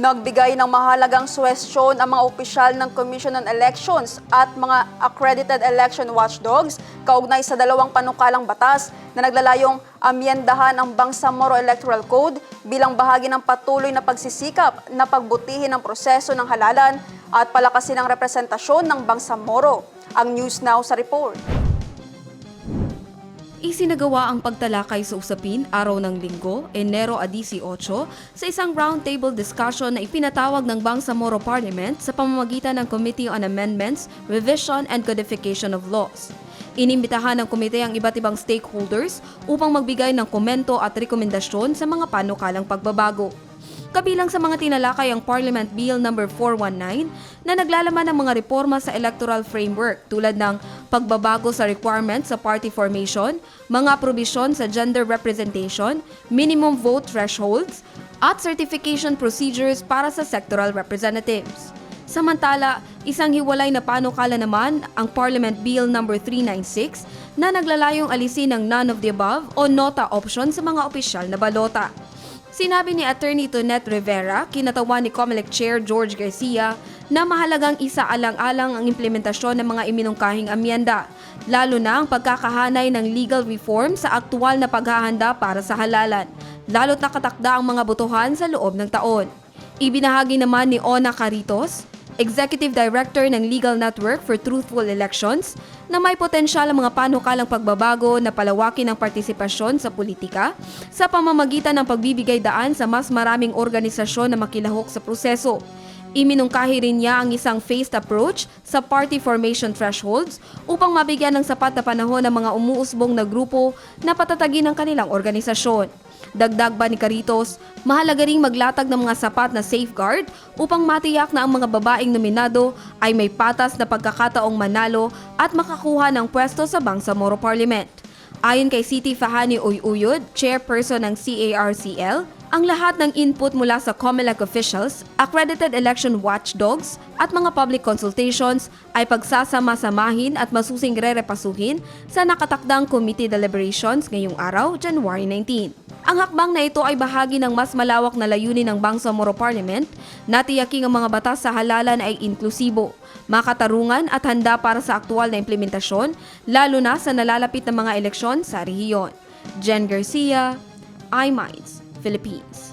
Nagbigay ng mahalagang suwestyon ang mga opisyal ng Commission on Elections at mga accredited election watchdogs kaugnay sa dalawang panukalang batas na naglalayong amyendahan ang Bangsamoro Electoral Code bilang bahagi ng patuloy na pagsisikap na pagbutihin ang proseso ng halalan at palakasin ang representasyon ng Bangsamoro. Ang News Now sa report. Isinagawa ang pagtalakay sa usapin araw ng Linggo, Enero 18, sa isang roundtable discussion na ipinatawag ng Bangsamoro Parliament sa pamamagitan ng Committee on Amendments, Revision and Codification of Laws. Inimbitahan ng komite ang iba't ibang stakeholders upang magbigay ng komento at rekomendasyon sa mga panukalang pagbabago. Kabilang sa mga tinalakay ang Parliament Bill No. 419 na naglalaman ng mga reforma sa electoral framework tulad ng pagbabago sa requirements sa party formation, mga probisyon sa gender representation, minimum vote thresholds, at certification procedures para sa sectoral representatives. Samantala, isang hiwalay na panukala naman ang Parliament Bill No. 396 na naglalayong alisin ang none of the above o nota option sa mga opisyal na balota. Sinabi ni Attorney Tonette Rivera, kinatawan ni COMELEC Chair George Garcia, na mahalagang isaalang-alang ang implementasyon ng mga iminungkahing amyenda, lalo na ang pagkakahanay ng legal reform sa aktual na paghahanda para sa halalan, lalo't nakatakda ang mga botohan sa loob ng taon. Ibinahagi naman ni Ona Caritos, Executive Director ng Legal Network for Truthful Elections, na may potensyal ang mga panukalang pagbabago na palawakin ang partisipasyon sa politika sa pamamagitan ng pagbibigay daan sa mas maraming organisasyon na makilahok sa proseso. Iminungkahi rin niya ang isang phased approach sa party formation thresholds upang mabigyan ng sapat na panahon ang mga umuusbong na grupo na patatagin ang kanilang organisasyon. Dagdag ba ni Caritos, mahalaga ring maglatag ng mga sapat na safeguard upang matiyak na ang mga babaeng nominado ay may patas na pagkakataong manalo at makakuha ng pwesto sa Bangsamoro Parliament. Ayon kay Siti Fahani Uyuyod, chairperson ng CARCL, ang lahat ng input mula sa COMELEC officials, accredited election watchdogs at mga public consultations ay pagsasama-samahin at masusing re-repasuhin sa nakatakdang committee deliberations ngayong araw, January 19. Ang hakbang na ito ay bahagi ng mas malawak na layunin ng Bangsamoro Parliament na tiyaking ang mga batas sa halalan ay inklusibo, makatarungan at handa para sa aktual na implementasyon, lalo na sa nalalapit na mga eleksyon sa rehiyon. Jen Garcia, iMinds, Philippines.